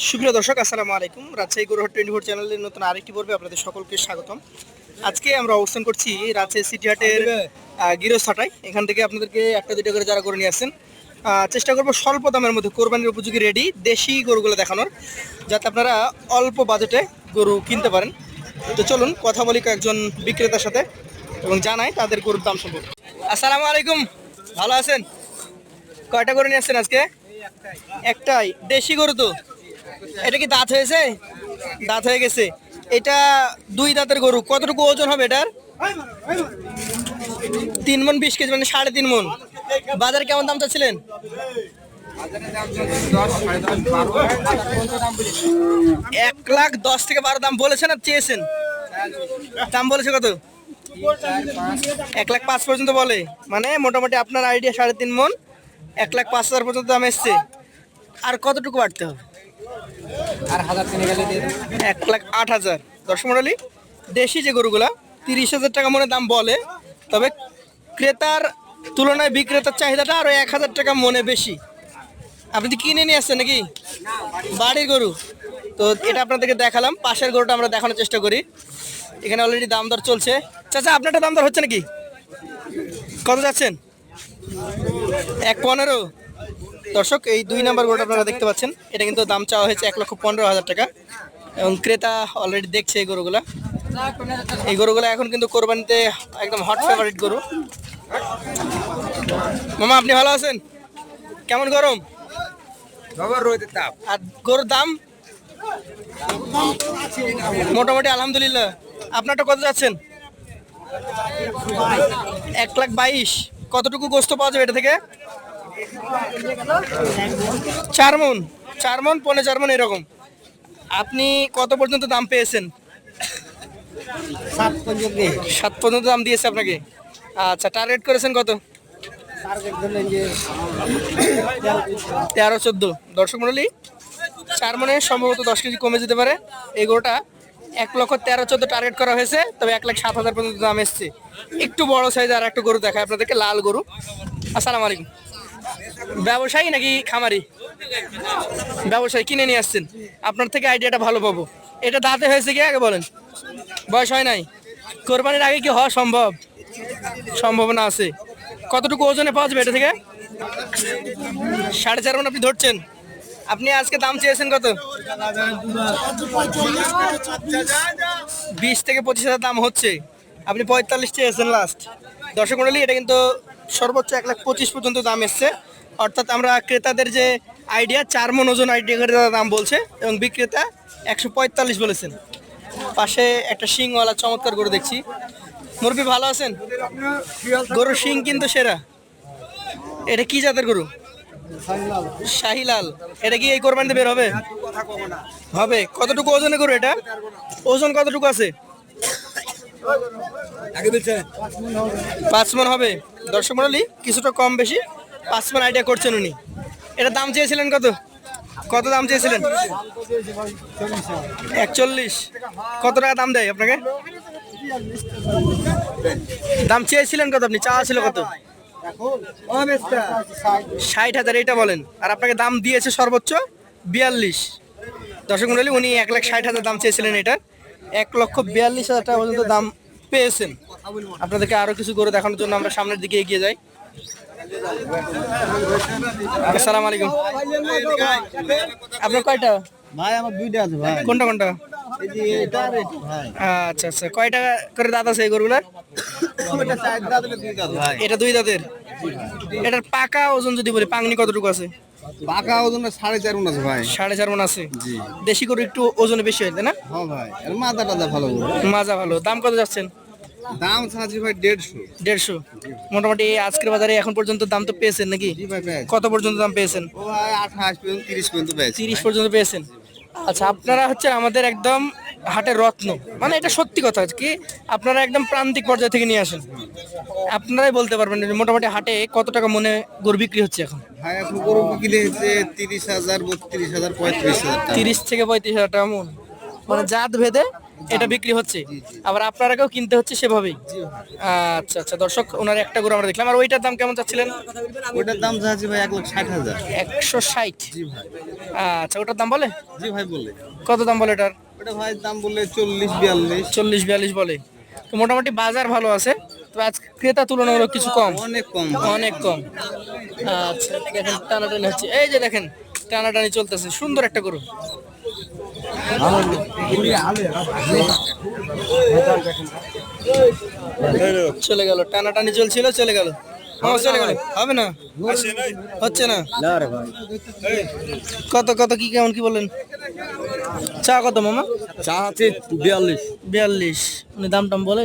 সুপ্রিয় দর্শক, আসসালামু আলাইকুম। রাজশাহী গরুহাট 24 চ্যানেলের নতুন আরেকটি পর্বে আপনাদের সকলকে স্বাগতম। আজকে আমরা অবস্থান করছি রাজশাহী সিটি হাটের গিরস্তাটায়। এখান থেকে আপনাদেরকে একটা দুটো করে যারা গরু নিয়ে আসছেন, চেষ্টা করবো স্বল্প দামের মধ্যে কোরবানির উপযোগী রেডি দেশি গরুগুলো দেখানোর, যাতে আপনারা অল্প বাজেটে গরু কিনতে পারেন। তো চলুন কথা বলি কয়েকজন বিক্রেতার সাথে এবং জানাই তাদের গরুর দাম সম্পর্কে। আসসালামু আলাইকুম, ভালো আছেন? কয়টা গরু নিয়ে আসছেন আজকে? একটাই। দেশি গরু তো? এটা কি দাঁত হয়েছে? দাঁত হয়ে গেছে। এটা দুই দাঁতের গরু। কতটুকু ওজন হবে এটার? 3 মণ 20 কেজি, মানে 3.5 মণ। বাজারে কেমন দাম চাচ্ছিলেন? 1,10,000 থেকে 12 দাম বলেছেন আর চেয়েছেন? দাম বলেছে কত? 1,05,000 পর্যন্ত বলে, মানে মোটামুটি আপনার আইডিয়া 3.5 মণ, 1,05,000 পর্যন্ত দাম এসছে। আর কতটুকু বাড়তে হবে? আর 1000 কিনে গেলে 1,08,000। দর্শক মণ্ডলী, দেশি যে গরুগুলা 30,000 টাকা মনে দাম বলে, তবে ক্রেতার তুলনায় বিক্রেতার চাহিদাটা আরো 1,000 টাকা মনে বেশি। আপনি কি কিনে নিয়ে আসছেন নাকি? বাড়ির গরু তো। এটা আপনাদেরকে দেখালাম। পাশের গরুটা আমরা দেখানোর চেষ্টা করি। এখানে অলরেডি দাম দর চলছে। চাচা, আপনারটা দাম দর হচ্ছে নাকি? কত যাচ্ছেন? 1,15,000। দর্শক, এই 2 নাম্বার গরুটা আপনারা দেখতে পাচ্ছেন, এটা কিন্তু দাম চাওয়া হয়েছে 1,15,000 টাকা এবং ক্রেতা অলরেডি দেখছে এই গরুগুলা। এই গরুগুলা এখন কিন্তু কোরবানিতে একদম হট ফেভারিট গরু। মামা, আপনি ভালো আছেন? কেমন গরম? আর গরুর দাম? মোটামুটি আলহামদুলিল্লাহ। আপনারটা কত যাচ্ছেন? 1,22,000। কতটুকু গোস্ত পাওয়া যাবে এটা থেকে? 4 মণ, 4 মণ, 4.5 মণ এরকম। আপনি কত পর্যন্ত দাম পেয়েছেন? 7 পর্যন্ত দাম দিয়েছে আপনাকে। আচ্ছা, টার্গেট করেছেন কত? 13-14। দর্শক মণ্ডলী, 4 মণে সম্ভবত 10 কেজি কমে যেতে পারে। এই গরুটা 1,13,14 টার্গেট করা হয়েছে, তবে 1,07,000 পর্যন্ত দাম এসছে। একটু বড় সাইজ আর একটা গরু দেখায় আপনাদেরকে, লাল গরু। আসসালামু আলাইকুম। ব্যবসায়ী নাকি খামারি? ব্যবসায়ী, কিনে নিয়ে আসছেন। আপনার থেকে আইডিয়াটা ভালো পাবো। এটা দাঁতে হয়েছে কি আগে বলেন? বয়স হয় নাই? কোরবানির আগে কি হওয়া সম্ভব? সম্ভাবনা আছে। কতটুকু ওজনে পাওয়া যাবে এটা থেকে? 4.5 মণ আপনি ধরছেন। আপনি আজকে দাম চেয়েছেন কত? 20 থেকে 25,000 দাম হচ্ছে। আপনি 45 চেয়েছেন লাস্ট। দর্শক মণ্ডলী, এটা কিন্তু সর্বোচ্চ 1,25,000 পর্যন্ত দাম এসছে। অর্থাৎ আমরা ক্রেতাদের যে আইডিয়া 4 মণ ওজন আইডিয়া করে দাম বলছে এবং বিক্রেতা 145 বলেছেন। পাশে একটা শিংওয়ালা চমৎকার গরু দেখছি। মুরব্বি, ভালো আছেন? গরুর শিং কিন্তু সেরা। এটা কি জাতের গরু? শাহিলাল। এটা কি এই কোরবানিতে বের হবে? হবে। কতটুকু ওজনে গরু এটা? ওজন কতটুকু আছে? 5 মণ হবে। দর্শক মণ্ডলী, কিছুটা কম বেশি 5 মণ আইডিয়া করছেন উনি। এটা দাম চেয়েছিলেন কত? কত দাম চেয়েছিলেন? 41। কত টাকা দাম দেয় আপনাকে? দাম চেয়েছিলেন কত? আপনি চাওয়া ছিল কত? 60,000 এটা বলেন, আর আপনাকে দাম দিয়েছে সর্বোচ্চ 42। দর্শক মণ্ডলী, উনি 1,60,000 দাম চেয়েছিলেন, এটা 1,42,000 টাকা পর্যন্ত দাম পেয়েছেন। আপনাদেরকে আরো কিছু গরু দেখানোর জন্য আমরা সামনের দিকে এগিয়ে যাই। আসসালামু আলাইকুম। আপনার কয়টা? ভাই আমার 2টা আছে ভাই। কোনটা কোনটা? এই যে এটা আর এটা ভাই। আচ্ছা আচ্ছা, কয়টা করে দাঁত আছে এই গরুগুলার? এটা 4 দাঁত, এটা 2 দাঁত ভাই। এটা 2 দাঁতের। এটার পাকা ওজন যদি বলি, পাংনি কতটুকু আছে? পাকা ওজন 4.5 মণ আছে ভাই। 4.5 মণ আছে। জি। দেশি গরু একটু ওজনে বেশি হয়, তাই না? হ্যাঁ ভাই, এর মাথা টাথা ভালো বড়। মাজা ভালো। দাম কত যাচ্ছেন? দাম চাচ্ছি ভাই 150। 150। মোটামুটি আজকের বাজারে এখন পর্যন্ত দাম তো পেয়েছেন নাকি? জি ভাই পেয়েছি। কত পর্যন্ত দাম পেয়েছেন? ও ভাই 28 পর্যন্ত 30 পর্যন্ত পেয়েছি। 30 পর্যন্ত পেয়েছেন। আচ্ছা, আপনারা হচ্ছে আমাদের একদম হাটের রত্ন, মানে এটা সত্যি কথা কি, আপনারা একদম প্রান্তিক পর্যায় থেকে নিয়ে আসেন। আপনারাই বলতে পারবেন যে মোটামুটি হাটে কত টাকা মনে গরু বিক্রি হচ্ছে এখন? ভাই এখন গরু কিনে হচ্ছে 30,000, 32,000, 35,000 টাকা। 30 থেকে 35,000 টাকা মন, মানে জাত ভেদে এটা বিক্রি হচ্ছে, আবার আপনারাকেও কিনতে হচ্ছে সেভাবেই। আচ্ছা আচ্ছা দর্শক, ওনার একটা গরু আমরা দেখলাম। আর ওইটার দাম কেমন চাচ্ছিলেন? ওটার দাম চাচ্ছি ভাই 1,60,000। 160। জি ভাই। আচ্ছা, ওটার দাম বলে? জি ভাই বলে। কত দাম বলে এটার? ওটা ভাই দাম বললে 40-42। 40-42 বলে। তো মোটামুটি বাজার ভালো আছে, তো আজ ক্রেতা তুলনামূলক কিছু কম, অনেক কম। অনেক কম। আচ্ছা দেখেন টানাটানি হচ্ছে, এই যে দেখেন টানাটানি চলতেছে, সুন্দর একটা গরু। চলে গেল, টানাটানি চলছিল, চলে গেল। মামা চলে গেল, হবে না, হচ্ছে না। কত কত কি কেমন কি বললেন? চা কত মামা? চা আছে 42। 42। উনি দাম টাম বলে?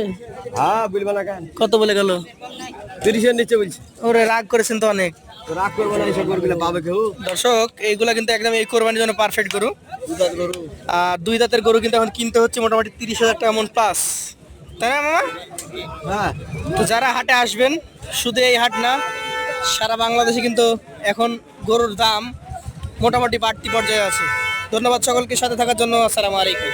হ্যাঁ বলবা না কেন? কত বলে গেল? 30-এর নিচে বলছি। ওরে রাগ করেছেন তো অনেক। তো রাগ করবো না, এসব করবি না, পাবে কেউ। দর্শক এইগুলা কিন্তু একদম এই কোরবানির জন্য পারফেক্ট গরু। আর 2 দাঁতের গরু কিন্তু এখন কিনতে হচ্ছে মোটামুটি 30,000 টাকা মন পাস, তাই না মামা? হ্যাঁ। তো যারা হাটে আসবেন, শুধু এই হাট না, সারা বাংলাদেশে কিন্তু এখন গরুর দাম মোটামুটি বাড়তি পর্যায়ে আছে। ধন্যবাদ সকলকে সাথে থাকার জন্য। আসসালামু আলাইকুম।